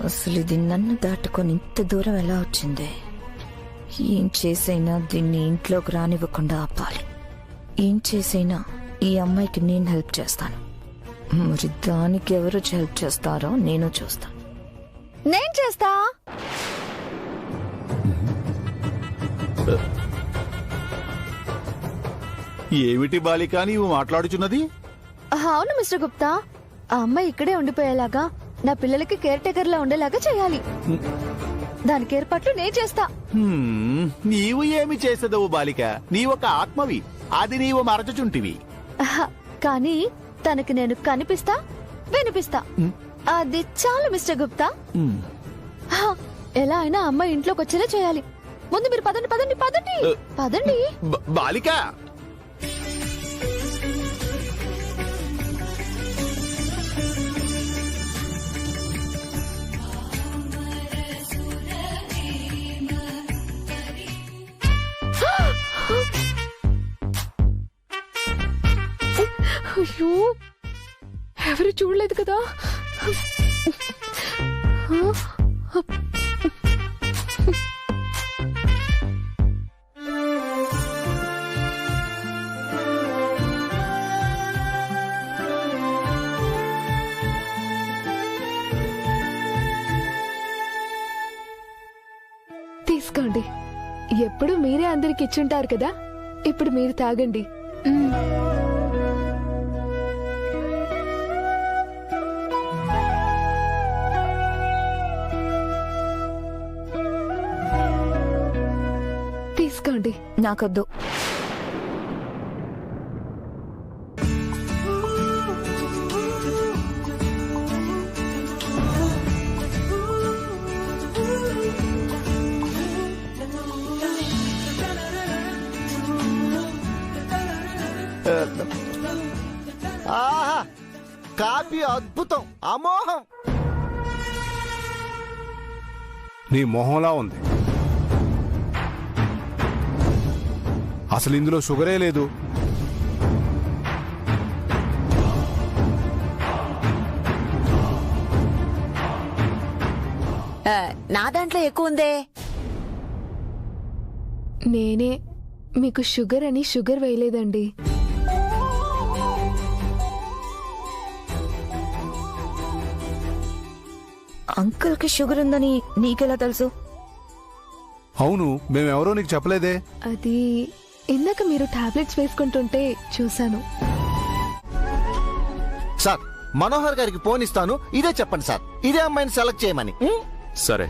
అసలు ఇది నన్ను దాటుకొని ఇంత దూరం ఎలా వచ్చింది? ఏం చేసైనా దీన్ని ఇంట్లోకి రానివ్వకుండా ఆపాలి. ఏం చేసైనా ఈ అమ్మాయికి నేను హెల్ప్ చేస్తాను. మరి దానికి ఎవరు హెల్ప్ చేస్తారో నేను చూస్తాను. నేను చేస్తా. ఏమిటి బాలిక నీవు మాట్లాడుచున్నది? అవును మిస్టర్ గుప్తా, ఆ అమ్మాయి ఇక్కడే ఉండిపోయేలాగా నా పిల్లలకి కేర్ టేకర్ లా ఉండేలాగా చేయాలి. దానికి ఏర్పాట్లు నేను చేస్తా. నీవు ఏమి చేసేదవు బాలిక? నీవొక ఆత్మవి, అది నీవు మరచుచుంటివి. కానీ తనకి నేను కనిపిస్తా, వినిపిస్తా. అది చాలు మిస్టర్ గుప్తా. ఎలా అయినా అమ్మాయి ఇంట్లోకి వచ్చేలా చేయాలి. ముందు మీరు పదండి పదండి పదండి పదండి. బాలిక, అయ్యో, ఎవరు చూడలేదు కదా. తీసుకోండి. ఎప్పుడు మీరే అందరికి ఇచ్చుంటారు కదా, ఇప్పుడు మీరు తాగండి. తీసుకోండి. నాకొద్దు. ఆహా, కాఫీ అద్భుతం, అమోఘం. నీ మొహంలా ఉంది. అసలు ఇందులో షుగరే లేదు. నా దాంట్లో ఎక్కువ ఉందే. నేనే మీకు షుగర్ అని షుగర్ వేయలేదండి. అంకుల్ కి షుగర్ ఉందని నీకెలా తెలుసు? అవును, మేమెవరో నీకు చెప్పలేదే. అది ఇందాక మీరు టాబ్లెట్స్ వేసుకుంటుంటే చూశాను. సార్, మనోహర్ గారికి ఫోన్ ఇస్తాను, ఇదే చెప్పండి సార్, ఇదే అమ్మాయిని సెలెక్ట్ చేయమని. సరే,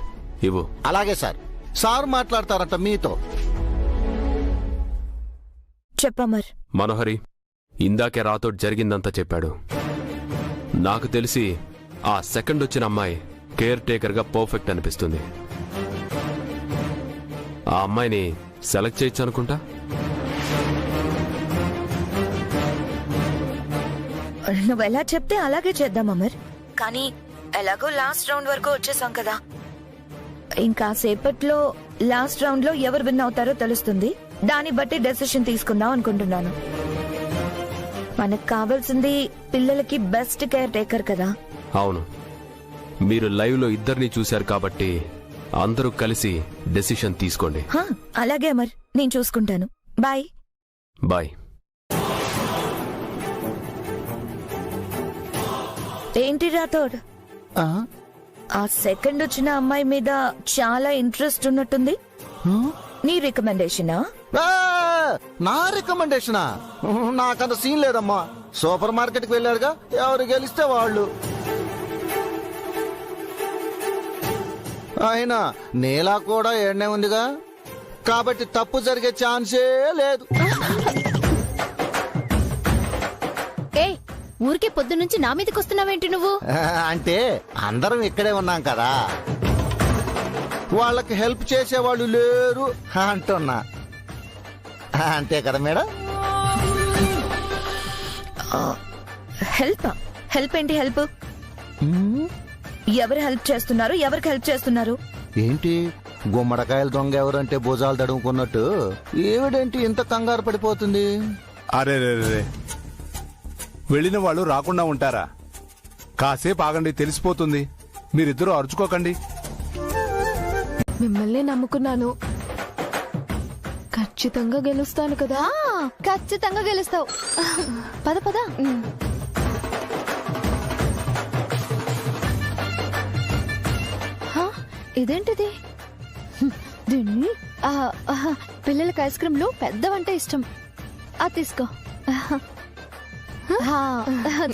ఇవ్వు. అలాగే సార్. సార్ మాట్లాడతారంట మీతో. చెప్పమర్. మనోహరి ఇందాకే రాతో జరిగిందంతా చెప్పాడు. నాకు తెలిసి ఆ సెకండ్ వచ్చిన అమ్మాయి కేర్ టేకర్ గా పర్ఫెక్ట్ అనిపిస్తుంది. ఆ అమ్మాయిని సెలెక్ట్ చేయొచ్చు అనుకుంటా. నువ్వెలా చెప్తే అలాగే చేద్దాం అమర్. కానీ ఎలాగో లాస్ట్ రౌండ్ వరకు వచ్చేసాం కదా, ఇంకా సేపట్లో లాస్ట్ రౌండ్ లో ఎవరు విన్ అవుతారో తెలుస్తుంది. దాన్ని బట్టి డెసిషన్ తీసుకుందాం అనుకుంటున్నాను. మనకు కావాల్సింది పిల్లలకి బెస్ట్ కేర్ టేకర్ కదా. అవును, మీరు లైవ్ లో ఇద్దరిని చూశారు కాబట్టి అందరూ కలిసి డెసిషన్ తీసుకోండి. అలాగే అమర్, నేను చూసుకుంటాను. Bye bye. ఏంటి రాథోడ్, ఆ సెకండ్ వచ్చిన అమ్మాయి మీద చాలా ఇంట్రెస్ట్ ఉన్నట్టుంది. నీ రికమెండేషనా? నా రికమెండేషనా? నాకంత సీన్ లేదమ్మా. సూపర్ మార్కెట్ కి వెళ్ళాడుగా, ఎవరు గెలిస్తే వాళ్ళు. అయినా నేలా కూడా ఏడనే ఉందిగా, కాబట్టి తప్పు జరిగే ఛాన్సే లేదు. ఊరికే పొద్దు నుంచి నా మీదకి వస్తున్నావేంటి నువ్వు? అంటే అందరం ఇక్కడే ఉన్నాం కదా, వాళ్ళకి హెల్ప్ చేసేవాళ్ళు లేరు అంటున్నా. అంతే కదా మేడం? హెల్ప్? హెల్ప్ ఏంటి హెల్ప్? ఎవరు హెల్ప్ చేస్తున్నారు? ఎవరికి హెల్ప్ చేస్తున్నారు? ఏంటి గుమ్మడికాయల దొంగ ఎవరంటే భుజాలు తడుముకున్నట్టు ఏమిడేంటి ఇంత కంగారు పడిపోతుంది? అరే రే, వెళ్ళిన వాళ్ళు రాకుండా ఉంటారా? కాసేపు ఆగండి, తెలిసిపోతుంది. మీరిద్దరూ అరుచుకోకండి. మిమ్మల్ని నమ్ముకున్నాను, ఖచ్చితంగా గెలుస్తాను కదా. ఖచ్చితంగా గెలుస్తావు. పద పద. హా, ఇదేంటిది? దీన్ని పిల్లలకి ఐస్ క్రీమ్లు పెద్దవంటే ఇష్టం. అది తీసుకో.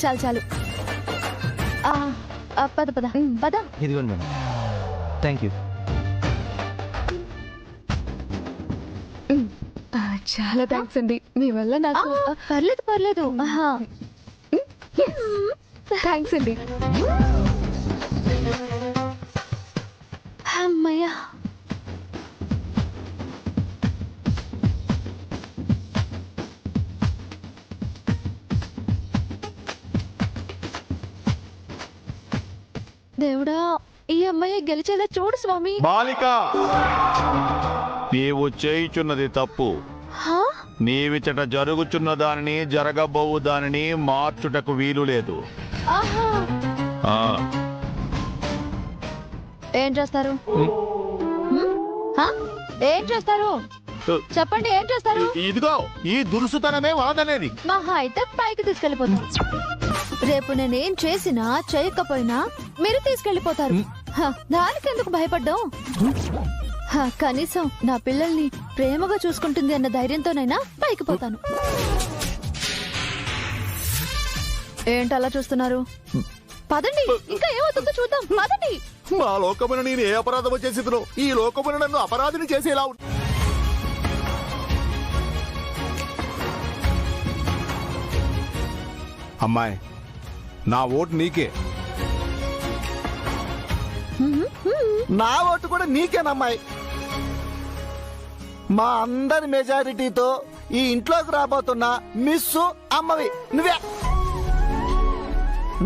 చాలు చాలు. పద పద పద. ఇదిగోండి మేడం. Thank you. చాలా థ్యాంక్స్ అండి, మీ వల్ల నాకు. పర్లేదు పర్లేదు. థ్యాంక్స్ అండి. అమ్మయ్యా. దేవుడా, ఈ అమ్మాయి గెలిచేలా చూడు స్వామి. బాలిక, నీవు చేయుచున్నది తప్పు. హా? నీవిచట జరుగుచున్న దానిని జరగబోవు దానిని మార్చుటకు వీలు లేదు. ఆహా. ఆ, ఏం చేస్తారు? హా? ఏం చేస్తారు? చెప్పండి, ఏం చేస్తారు? ఇదిగో ఈ దురుసుతనమే వలదనేది. మహా అయితే పైకి తీసుకెళ్లిపోతారు. రేపు నేనేం చేసినా చేయకపోయినా మీరు తీసుకెళ్లిపోతారు. దానికి ఎందుకు భయపడ్డావు? కనీసం నా పిల్లల్ని ప్రేమగా చూసుకుంటుంది అన్న ధైర్యంతోనైనా పైకి పోతాను. ఏంటి అలా చూస్తున్నారు? పదండి, ఇంకా ఏమవుతుందో చూద్దాం. పదండి. మా లోకమున నేను ఏ అపరాధము చేసిదో ఈ లోకమున నన్ను అపరాధిని చేసేలా ఉంది. అమ్మాయి, నా ఓటు నీకే. నా ఓటు కూడా నీకేనమ్మాయి. మా అందరి మెజారిటీతో ఈ ఇంట్లోకి రాబోతున్న మిస్సు అమ్మవి నువ్వే.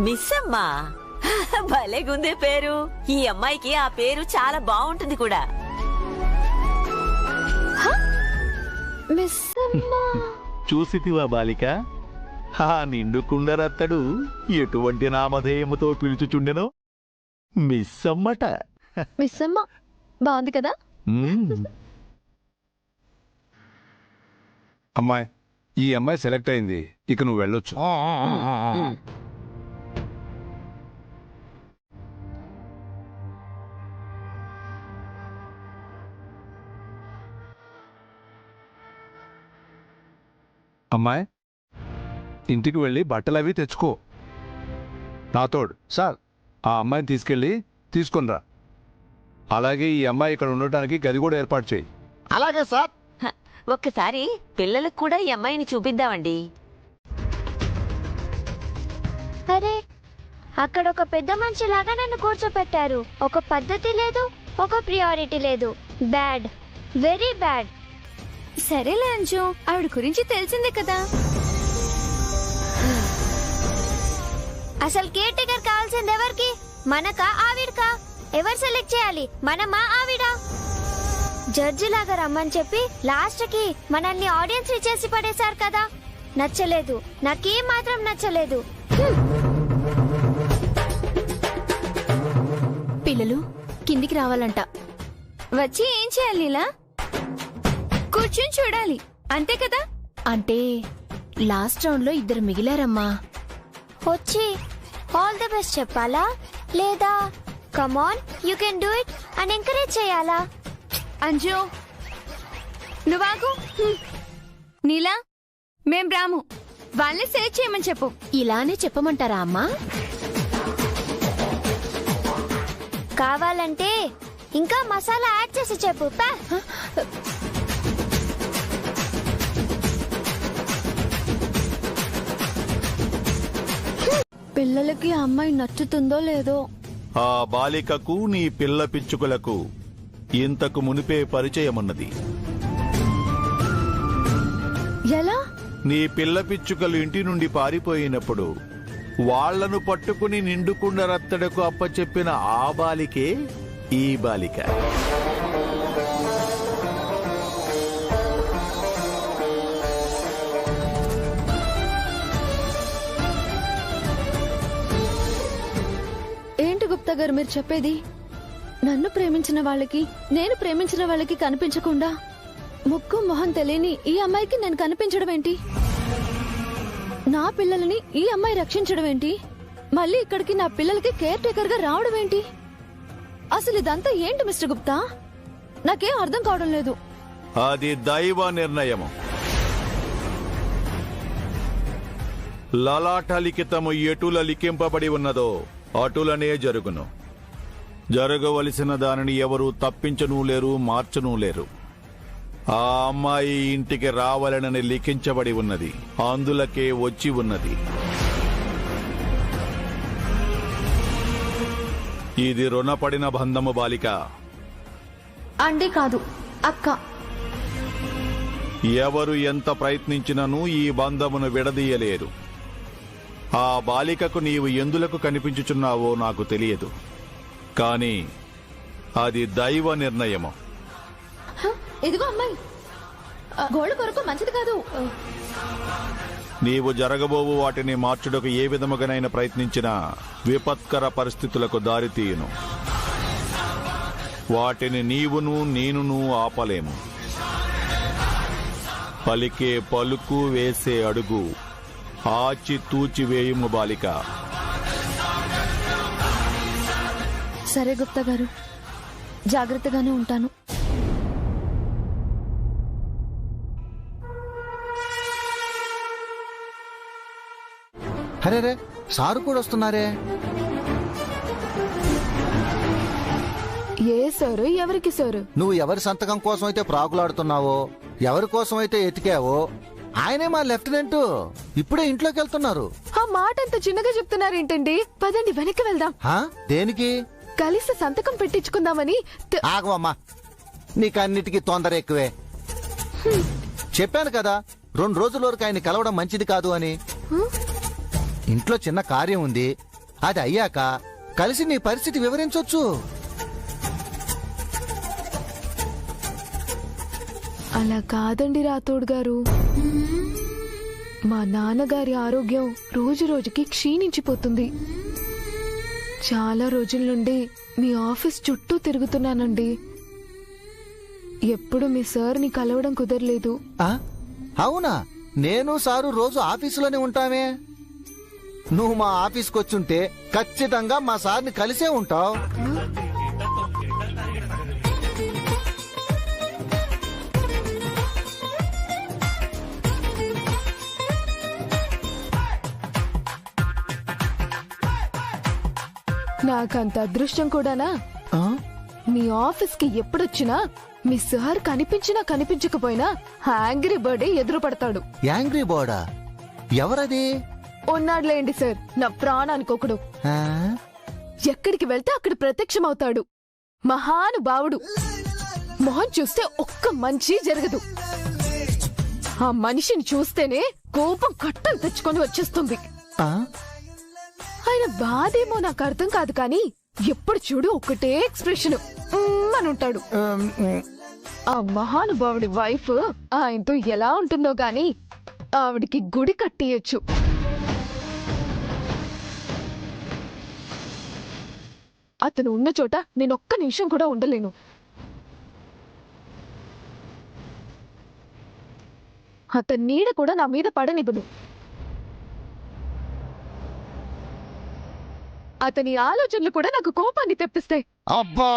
మిస్ అమ్మా, భలేగుందే పేరు. ఈ అమ్మాయికి ఆ పేరు చాలా బాగుంటుంది కూడా. మిస్ అమ్మా. చూసితివా బాలిక, ఆ నిండు కుండరత్తడు ఎటువంటి నామధేయముతో పిలుచుచుండెనో? మిస్ అమ్మట. మిస్ అమ్మ బాగుంది కదా. అమ్మాయి, ఈ అమ్మాయి సెలెక్ట్ అయింది, ఇక నువ్వు వెళ్ళొచ్చు. అమ్మాయి, ఇంటికి వెళ్ళి బట్టలు అవి తెచ్చుకో. నాతోడు సార్, ఆ అమ్మాయిని తీసుకెళ్ళి తీసుకొనిరా. అలాగే ఈ అమ్మాయి ఇక్కడ ఉండటానికి గది కూడా ఏర్పాటు చేయి. అలాగే సార్. ఒక్కసారి పిల్లలకు కూడా ఈ అమ్మాయిని చూపిద్దామండి. అరే, అక్కడ ఒక పెద్ద మనిషిలాగా నన్ను కూర్చోపెట్టారు. ఒక పద్ధతి లేదు, ఒక ప్రియారిటీ లేదు. Bad, very bad. సరేలే అంజు, ఆవిడ గురించి తెలిసిందే కదా. అసలు కేర్ టేకర్ కావాల్సింది ఎవరికి? మనకా ఆవిడకా? ఎవరు సెలెక్ట్ చేయాలి, మనమా ఆవిడా? జడ్జి లాగా రమ్మని చెప్పి లాస్ట్ కి మనల్ని ఆడియన్స్ చేసి పడేశారు కదా. నచ్చలేదు, నాకేం మాత్రం నచ్చలేదు. పిల్లలు కిందికి రావాలంట. వచ్చి ఏం చేయాలి నీలా? కూర్చుని చూడాలి, అంతే కదా. అంటే లాస్ట్ రౌండ్ లో ఇద్దరు మిగిలారమ్మా. వచ్చి ఆల్ ది బెస్ట్ చెప్పాలా, లేదా come on you can do it అని ఎంకరేజ్ చేయాలా? అంజు, నువ్వాగు. నీలా, మేం రాము, వాళ్ళని సేవ్ చేయమని చెప్పు. ఇలానే చెప్పమంటారా అమ్మా? కావాలంటే ఇంకా మసాలా యాడ్ చేసి చెప్పు. పిల్లలకి ఆ అమ్మాయి నచ్చుతుందో లేదో. ఆ బాలికకు నీ పిల్ల పిచ్చుకలకు ఇంతకు మునిపే పరిచయమున్నది. ఎలా? నీ పిల్ల పిచ్చుకలు ఇంటి నుండి పారిపోయినప్పుడు వాళ్లను పట్టుకుని నిండుకుండ రత్తడకు అప్పచెప్పిన ఆ బాలికే ఈ బాలిక. ఏంటి గుప్తా గారు మీరు చెప్పేది? నన్ను ప్రేమించిన వాళ్ళకి, నేను ప్రేమించిన వాళ్ళకి కనిపించకుండా ముక్కు మొహం తెలియని ఈ అమ్మాయికి నేను కనిపించడం ఏంటి? నా పిల్లలని ఈ అమ్మాయి రక్షించడం ఏంటి? మళ్ళీ ఇక్కడికి నా పిల్లలకి కేర్ టేకర్ గా రావడం ఏంటి? అసలు ఇదంతా ఏంటి మిస్టర్ గుప్తా? నాకేం అర్థం కావడం లేదు. అది దైవ నిర్ణయము. లలాట లిఖితము ఎటుల లిఖింపబడి ఉన్నదో అటులనే జరుగును. జరగవలసిన దానిని ఎవరూ తప్పించనూ లేరు, మార్చనూ లేరు. ఆ అమ్మాయి ఇంటికి రావాలనని లిఖించబడి ఉన్నది, అందులకే వచ్చి ఉన్నది. ఇది రుణపడిన బంధము బాలిక. అండి కాదు, అక్క. ఎవరు ఎంత ప్రయత్నించినను ఈ బంధమును విడదీయలేరు. ఆ బాలికకు నీవు ఎందులకు కనిపించుచున్నావో నాకు తెలియదు, కాని అది దైవ నిర్ణయము. ఇదిగో అమ్మాయి, గోళ్ళ కొరకు మంచిది కాదు. నీవు జరగబోవు వాటిని మార్చుటకు ఏ విధముగానైనా ప్రయత్నించినా విపత్కర పరిస్థితులకు దారితీయును. వాటిని నీవును నేనును ఆపలేము. పలికే పలుకు, వేసే అడుగు ఆచి తూచి వేయుము బాలిక. సరే గుప్తా గారు, జాగ్రత్తగానే ఉంటాను. అరే రే, సారు కూడా వస్తున్నారే. ఏ సారు? ఎవరికి సారు? నువ్వు ఎవరి సంతకం కోసం అయితే ప్రాకులాడుతున్నావో, ఎవరి కోసం అయితే ఎతికావో ఆయనే మా లెఫ్టినెంట్. ఇప్పుడే ఇంట్లోకి వెళ్తున్నారు. ఆ మాట అంత చిన్నగా చెప్తున్నారేంటండి? పదండి వెనక్కి వెళ్దాం. హా? దేనికి? కలిసి సంతకం పెట్టించుకుందామని. ఆగవమ్మా, నీకన్నిటికీ తొందర ఎక్కువే. చెప్పాను కదా 2 రోజుల వరకు ఆయన కలవడం మంచిది కాదు అని. ఇంట్లో చిన్న కార్యం ఉంది, అది అయ్యాక కలిసి నీ పరిస్థితి వివరించొచ్చు. అలా కాదండి రాథోడ్ గారు, మా నాన్నగారి ఆరోగ్యం రోజు రోజుకి క్షీణించిపోతుంది. చాలా రోజుల నుండి మీ ఆఫీస్ చుట్టూ తిరుగుతున్నానండి. ఎప్పుడు మీ సార్ని కలవడం కుదరలేదు. ఆ? అవునా? నేను సారు రోజు ఆఫీసులోనే ఉంటామే. నువ్వు మా ఆఫీస్కి వచ్చుంటే ఖచ్చితంగా మా సార్ని కలిసే ఉంటావు. నాకంత అదృష్టం కూడానా? మీ ఆఫీస్ కి ఎప్పుడొచ్చినా మీ సార్ కనిపించినా కనిపించకపోయినా యాంగ్రీ బర్డే ఎదురు పడతాడు. యాంగ్రీ బర్డా? ఎవరది? ఉన్నాడులేండి సార్, నా ప్రాణానికొకడు. ఆ? ఎక్కడికి వెళ్తే అక్కడ ప్రత్యక్షమవుతాడు. మహానుభావుడు. మొహం చూస్తే ఒక్క మంచి జరగదు. ఆ మనిషిని చూస్తేనే కోపం కట్టలు తెచ్చుకొని వచ్చేస్తుంది. ఆ? ఆయన బాధేమో నాకు అర్థం కాదు కానీ ఎప్పుడు చూడు ఒకటే ఎక్స్ప్రెషన్ అని ఉంటాడు. ఆ మహానుభావుడి వైఫ్ ఆయనతో ఎలా ఉంటుందో గాని ఆవిడికి గుడి కట్టియచ్చు. అతను ఉన్న చోట నేను ఒక్క నిమిషం కూడా ఉండలేను. అతని నీడ కూడా నా మీద పడనివ్వదు. అతని ఆలోచనలు కూడా నాకు కోపాన్ని తెప్పిస్తాయి. అబ్బా!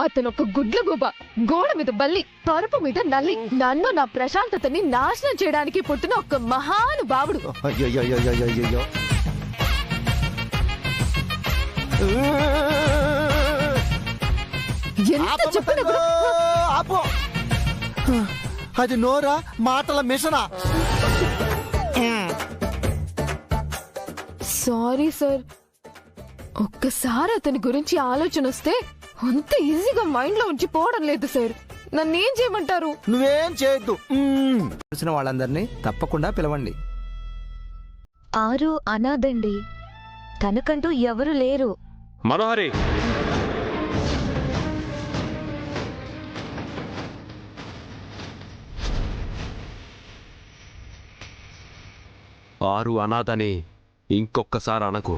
అతను ఒక గుడ్ల గుబ, గోడ మీద బల్లి, పరుపు మీద నల్లి, నన్ను నా ప్రశాంతతని నాశనం చేయడానికి పుట్టిన ఒక మహానుభావుడు. అయ్యయ్యయ్యయ్యయ్యయ్యో. ఎంత చెప్పినా కూడా ఆపు. అది నోరా మాటల మిషనా? సారీ సార్, ఒక్కసారి అతని గురించి ఆలోచన వస్తే అంత ఈజీగా మైండ్ లో ఉంచి పోవడం లేదు సార్. నన్నేం చేయమంటారు? నువ్వేం చేయొద్దు. తెలిసిన వాళ్ళందరినీ తప్పకుండా పిలవండి. ఆరు అనాథండి, తనకంటూ ఎవరు లేరు. మనోహరి, ఆరు అనాథని ఇంకొక్కసారి అనకు.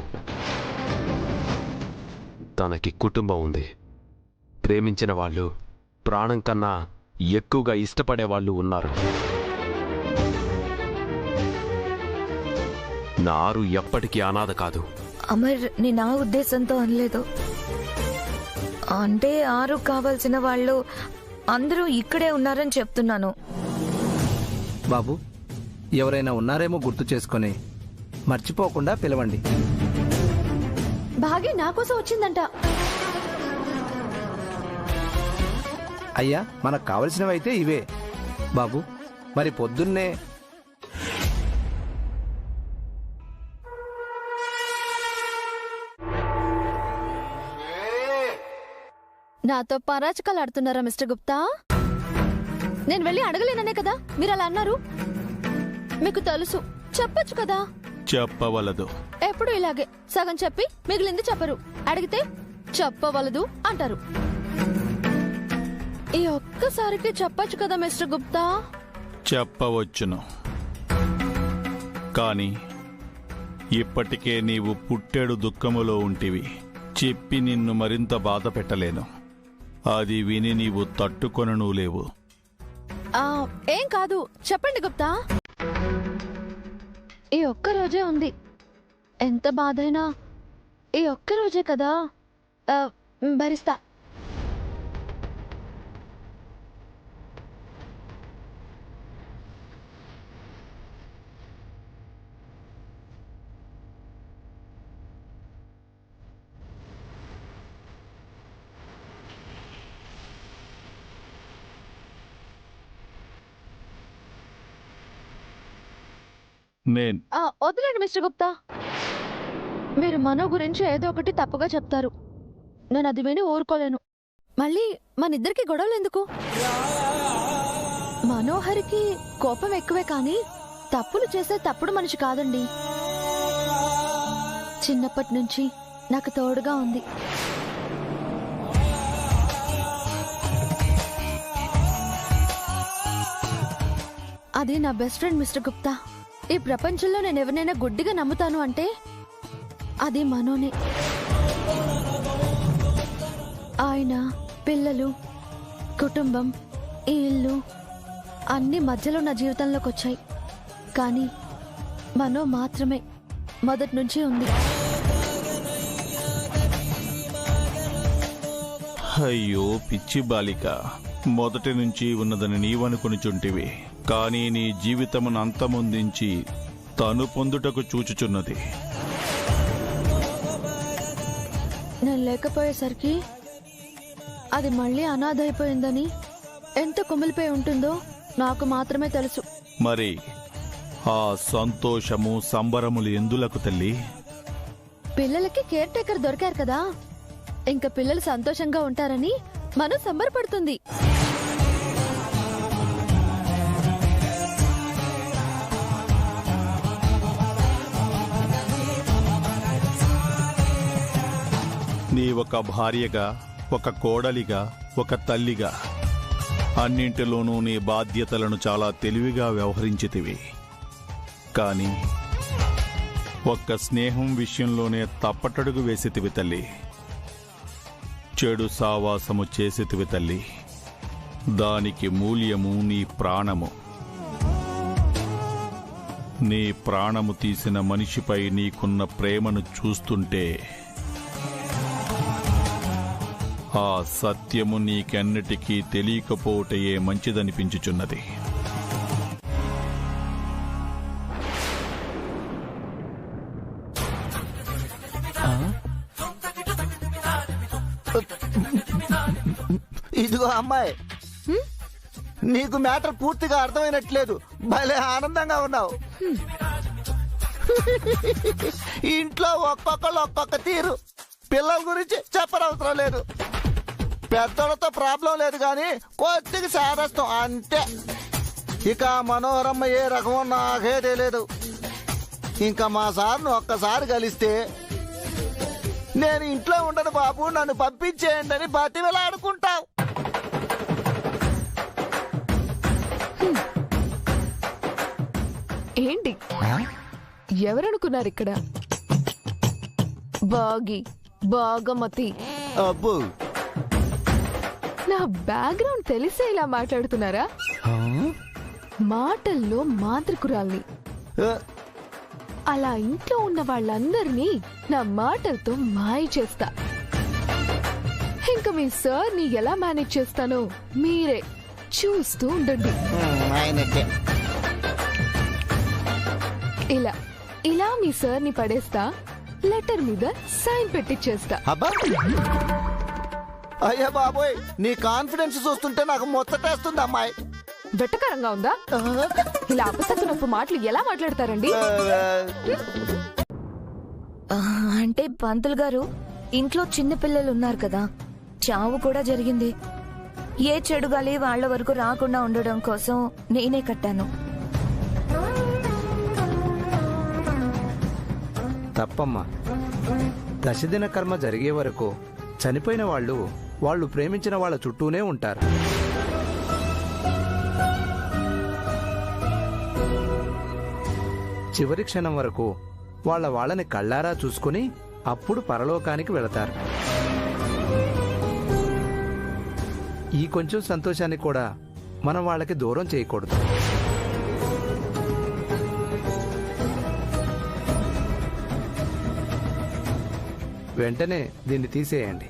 తనకి కుటుంబం ఉంది. ప్రేమించిన వాళ్ళు, ప్రాణం కన్నా ఎక్కువగా ఇష్టపడే వాళ్ళు ఉన్నారు. నారు ఎప్పటికీ అనాథ కాదు. అమర్, నేను ఆ ఉద్దేశంతో అనలేదు. అంటే ఆరు కావాల్సిన వాళ్ళు అందరూ ఇక్కడే ఉన్నారని చెప్తున్నాను. బాబు, ఎవరైనా ఉన్నారేమో గుర్తు చేసుకొని మర్చిపోకుండా పిలవండి. భాగి నా కోసం వచ్చిందంట. అయ్యా, మనకు కావలసినవైతే ఇవే. బాబు, మరి పొద్దున్నే నాతో పరాచకాలు ఆడుతున్నారా మిస్టర్ గుప్తా? నేను వెళ్ళి అడగలేననే కదా మీరు అలా అన్నారు. మీకు తెలుసు, చెప్పొచ్చు కదా. చెప్పవలదు. ఎప్పుడు ఇలాగే సగం చెప్పి మిగిలింది చెప్పరు. అడిగితే చెప్పవలదు అంటారు. ఈ ఒక్కసారికి చెప్పొచ్చు కదా మిస్టర్ గుప్తా. చెప్పవచ్చును, కాని ఇప్పటికే నీవు పుట్టెడు దుఃఖములో ఉంటివి. చెప్పి నిన్ను మరింత బాధ పెట్టలేను. అది విని నీవు తట్టుకొనను లేవు. ఏం కాదు, చెప్పండి గుప్తా. ఈ ఒక్క రోజే ఉంది. ఎంత బాధైనా ఈ ఒక్క రోజే కదా. భరిస్తా. వదిలేండి మిస్టర్ గుప్తా. మీరు మనో గురించి ఏదో ఒకటి తప్పుగా చెప్తారు. నేను అది విని ఊరుకోలేను. మళ్ళీ మన ఇద్దరికి గొడవలు ఎందుకు? మనోహరికి కోపం ఎక్కువే కానీ తప్పులు చేసే తప్పుడు మనిషి కాదండి. చిన్నప్పటి నుంచి నాకు తోడుగా ఉంది. అది నా బెస్ట్ ఫ్రెండ్ మిస్టర్ గుప్తా. ఈ ప్రపంచంలో నేను ఎవరినైనా గుడ్డిగా నమ్ముతాను అంటే అది మనోనే. ఆయన, పిల్లలు, కుటుంబం, ఈ ఇల్లు అన్ని మధ్యలో నా జీవితంలోకి వచ్చాయి. కానీ మనో మాత్రమే మొదటి నుంచి ఉంది. అయ్యో పిచ్చి బాలిక, మొదటి నుంచి ఉన్నదని నీవనుకునిచుంటివి. కానీ నీ జీవితమును అంతమొందించి తను పొందుటకు చూచుచున్నది. నేను లేకపోయేసరికి అది మళ్ళీ అనాథ అయిపోయిందని ఎంత కుమిలిపోయి ఉంటుందో నాకు మాత్రమే తెలుసు. మరి ఆ సంతోషము సంబరములు ఎందులకు తల్లి? పిల్లలకి కేర్ టేకర్ దొరికారు కదా, ఇంకా పిల్లలు సంతోషంగా ఉంటారని మనం సంబరపడుతుంది. నీ ఒక భార్యగా, ఒక కోడలిగా, ఒక తల్లిగా అన్నింటిలోనూ నీ బాధ్యతలను చాలా తెలివిగా వ్యవహరించితివి. కానీ ఒక్క స్నేహం విషయంలోనే తప్పటడుగు వేసితివి తల్లి. చెడు సావాసము చేసితివి తల్లి. దానికి మూల్యము నీ ప్రాణము. నీ ప్రాణము తీసిన మనిషిపై నీకున్న ప్రేమను చూస్తుంటే ఆ సత్యము నీకెన్నిటికీ తెలియకపోవటయే మంచిదనిపించుచున్నది. ఇదిగో అమ్మాయి, నీకు మ్యాటర్ పూర్తిగా అర్థమైనట్లేదు. భలే ఆనందంగా ఉన్నావు. ఇంట్లో ఒక్కొక్కరు ఒక్కొక్క తీరు. పిల్లల గురించి చెప్పనవసరం లేదు. పెద్దలతో ప్రాబ్లం లేదు కానీ కొద్దిగా సాధస్తాం అంతే. ఇక మనోహరమ్మ ఏ రకమో నాకే తెలియదు. ఇంకా మా సార్ను ఒక్కసారి కలిస్తే నేను ఇంట్లో ఉండను బాబు, నన్ను పంపించేయండి అని బతిమిలాడుకుంటావు. ఏంటి ఎవరనుకున్నారు ఇక్కడ? బాగి బాగమతి. అబ్బో. నా బ్యాక్గ్రౌండ్ తెలిసే ఇలా మాట్లాడుతున్నారా? మాటల్లో మాంత్రికురాల్ని. ఆ, అలా ఇంట్లో ఉన్న వాళ్ళందరినీ నా మాటలతో మాయ చేస్తా. ఇంకా మీ సార్ ని ఎలా మేనేజ్ చేస్తానో మీరే చూస్తూ ఉండండి. ఆయనకే. ఇలా ఇలా మీ సార్ ని పడేస్తా, లెటర్ మీద సైన్ పెట్టిచ్చేస్తా. అబ్బా, అయ్యా బాబోయ్, నీ కాన్ఫిడెన్స్ చూస్తుంటే నాకు ముచ్చటేస్తుంది అమ్మాయి. వెట్టకరంగా ఉందా? ఇలా అపసత్తునప్పు మాటలు ఎలా మాట్లాడతారండి? అంటే పంతులు గారు, ఇంట్లో చిన్న పిల్లలు ఉన్నారు కదా, చావు కూడా జరిగింది. ఏ చెడు గాలి వాళ్ళ వరకు రాకుండా ఉండడం కోసం నేనే కట్టాను. తప్పమ్మా. దశదిన కర్మ జరిగే వరకు చనిపోయిన వాళ్ళు ప్రేమించిన వాళ్ళ చుట్టూనే ఉంటారు. చివరి క్షణం వరకు వాళ్ళని కళ్ళారా చూసుకుని అప్పుడు పరలోకానికి వెళతారు. ఈ కొంచెం సంతోషాన్ని కూడా మనం వాళ్ళకి దూరం చేయకూడదు. వెంటనే దీన్ని తీసేయండి.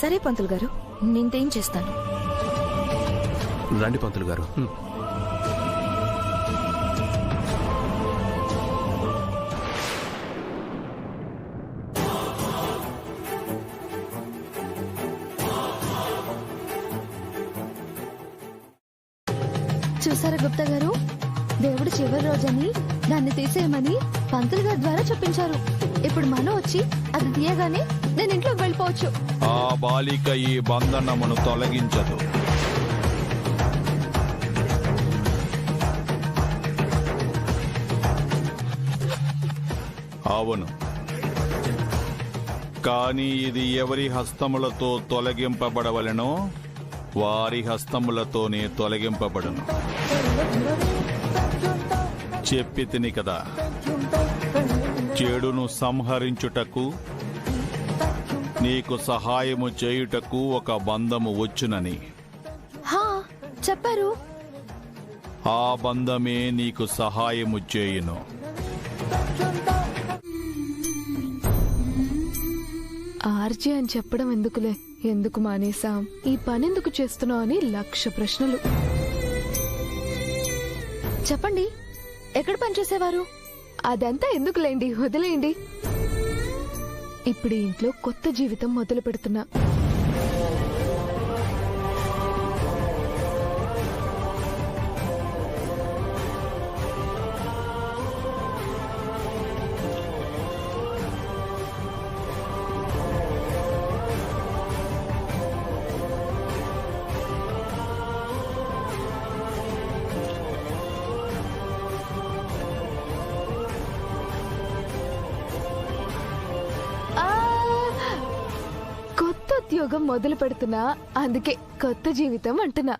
సరే పంతులు గారు, నేనేం చేస్తాను. రండి పంతులు గారు. చూసారా గుప్తా గారు, దేవుడు చివరి రోజని దాన్ని తీసేయమని పంతులు గారి ద్వారా చెప్పించారు. ఇప్పుడు మనం వచ్చి అది తీయగానే నేను ఇంట్లోకి వెళ్ళిపోవచ్చు. ఆ బాలిక ఈ బంధనమును తొలగించదు. అవును, కానీ ఇది ఎవరి హస్తములతో తొలగింపబడవలెనో వారి హస్తములతోనే తొలగింపబడును. చెప్పి తిని కదా, చెడును సంహరించుటకు నీకు సహాయము చేయుటకు ఒక బంధము వచ్చునని. చెప్పారు. ఆ బంధమే నీకు సహాయము చేయును. ఆర్జే అని చెప్పడం ఎందుకులే, ఎందుకు మానేశాం, ఈ పనెందుకు చేస్తున్నావు అని 1,00,000 ప్రశ్నలు. చెప్పండి, ఎక్కడ పనిచేసేవారు? అదంతా ఎందుకులేండి, వదిలేయండి. ఇప్పుడు ఈ ఇంట్లో కొత్త జీవితం మొదలు పెడుతున్నా. ఉద్యోగం మొదలు పెడుతున్నా, అందుకే కొత్త జీవితం అంటున్నా.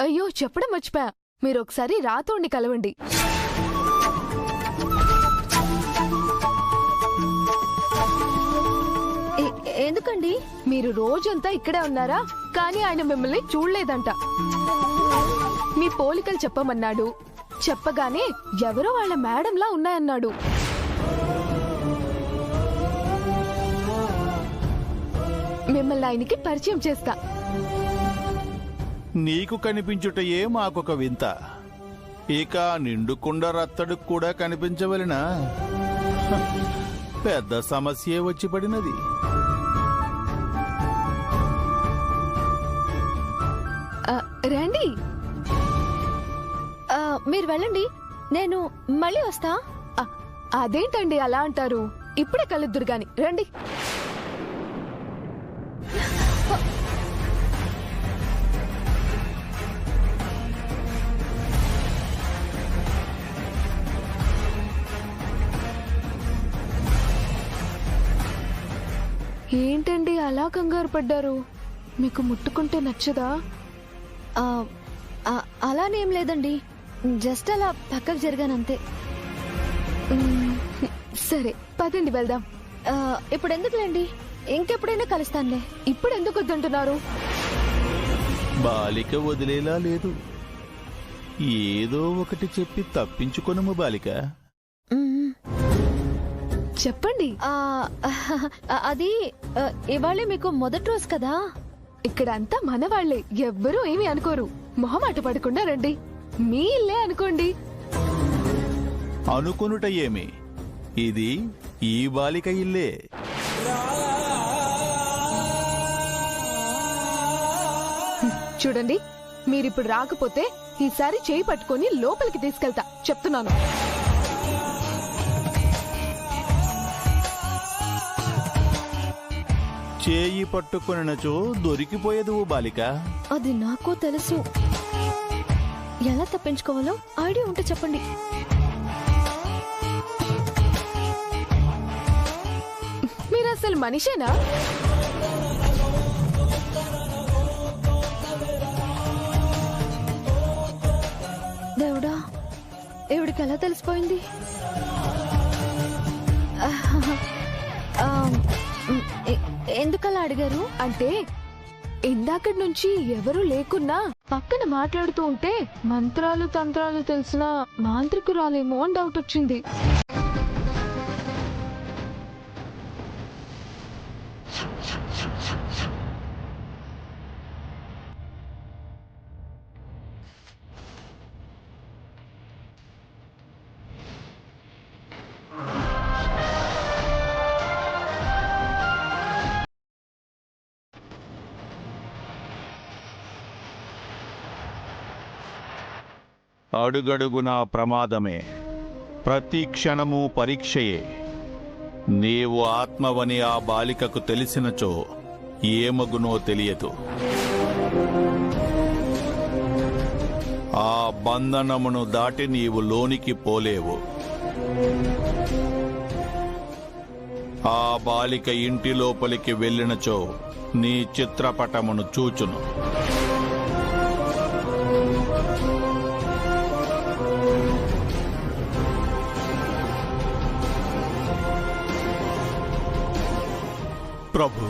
అయ్యో చెప్పడం మర్చిపోయా, మీరు ఒకసారి రాతోడిని కలవండి. ఎందుకండి? మీరు రోజంతా ఇక్కడే ఉన్నారా, కానీ ఆయన మిమ్మల్ని చూడలేదంట. మీ పోలికలు చెప్పమన్నాడు, చెప్పగానే ఎవరో వాళ్ళ మేడంలా ఉన్నాయన్నాడు. మిమ్మల్ని ఆయనకి పరిచయం చేస్తా. నీకు కనిపించుటయే మాకొక వింత, ఇక నిండుకుండ రత్తడు కూడా కనిపించవలెనా? పెద్ద సమస్యే వచ్చి పడినది. రండి. మీరు వెళ్ళండి, నేను మళ్ళీ వస్తా. అదేంటండి అలా అంటారు? ఇప్పుడే కలుద్దురు గాని రండి. ఏంటండి అలా కంగారు పడ్డారు? మీకు ముట్టుకుంటే నచ్చదా? అలానేం లేదండి, జస్ట్ అలా పక్కకు జరిగానంతే. సరే పదండి వెళ్దాం. ఇప్పుడు ఎందుకులేండి, ఇంకెప్పుడైనా కలుస్తానులే. ఇప్పుడు ఎందుకు వద్దంటున్నారు? బాలిక వదిలేలా లేదు. ఏదో ఒకటి చెప్పి తప్పించుకొనుము బాలిక. మ్మ్. చెప్పండి. అది ఇవాళే మీకు మొదటి రోజు కదా. ఇక్కడ అంతా మన వాళ్లే, ఎవ్వరూ ఏమీ అనుకోరు. మొహమాట పడకుండా రండి, మీ ఇల్లే అనుకోండి. అనుకొనుట ఏమి, ఇది ఈ బాలిక ఇల్లే. చూడండి, మీరిప్పుడు రాకపోతే ఈసారి చేయి పట్టుకొని లోపలికి తీసుకెళ్తా, చెప్తున్నాను. చేయి పట్టుకొనినచో దొరికిపోయేదు బాలిక. అది నాకు తెలుసు. ఎలా తప్పించుకోవాలో ఐడియా ఉంటే చెప్పండి. మీరు అసలు మనిషేనా? దేవుడా, ఎవడికి ఎలా తెలిసిపోయింది? ఎందుకలా అడిగారు? అంటే ఇందాకటి నుంచి ఎవరూ లేకున్నా పక్కన మాట్లాడుతూ ఉంటే మంత్రాలు తంత్రాలు తెలిసిన మాంత్రికురాలేమో అని డౌట్ వచ్చింది. అడుగడుగునా ప్రమాదమే, ప్రతి క్షణము పరీక్షయే. నీవు ఆత్మవని ఆ బాలికకు తెలిసినచో ఏమగునో తెలియదు. ఆ బంధనమును దాటి నీవు లోనికి పోలేవు. ఆ బాలిక ఇంటి లోపలికి వెళ్ళినచో నీ చిత్రపటమును చూచును. ప్రభు,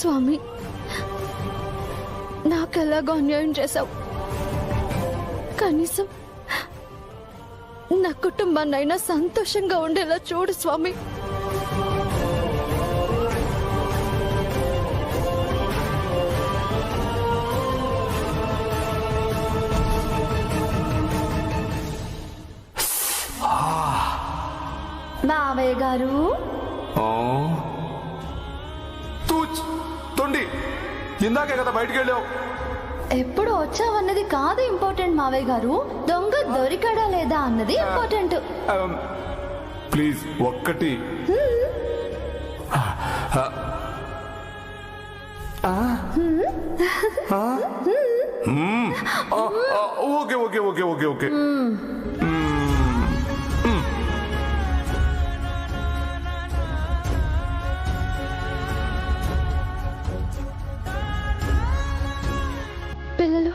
స్వామి, నాకెలాగో అన్యాయం చేశావు. కనీసం నా కుటుంబాన్నైనా సంతోషంగా ఉండేలా చూడు స్వామి. మావయ్య గారు, తొండి ఇందాకే కదా బయటికి వెళ్ళావు. ఎప్పుడు వచ్చావన్నది కాదు ఇంపార్టెంట్ మావయ్య గారు, దొంగ దొరికాడా లేదా అన్నది ఇంపార్టెంట్. ప్లీజ్ ఒక్కటి. Okay okay okay okay okay. పిల్లలు,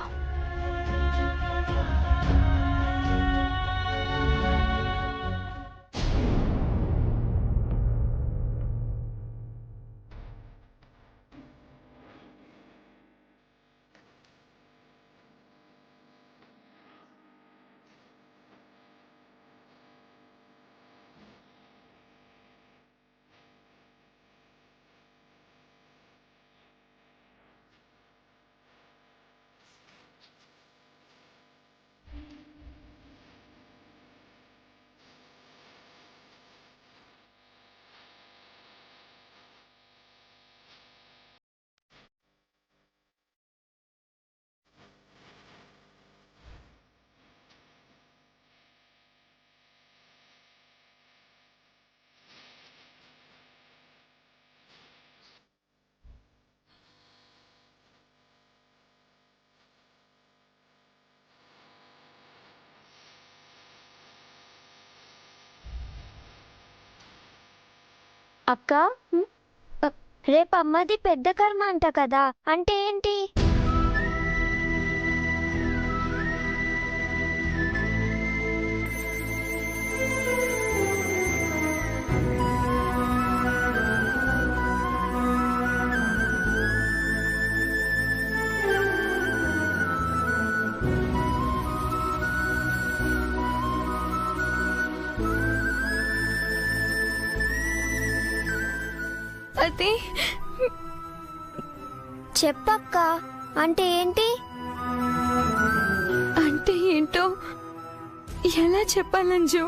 అక్క, రేపు అమ్మది పెద్ద కర్మ అంట కదా, అంటే ఏంటి? అది చెప్పక్క, అంటే ఏంటి? అంటే ఏంటో ఎలా చెప్పాలంజు?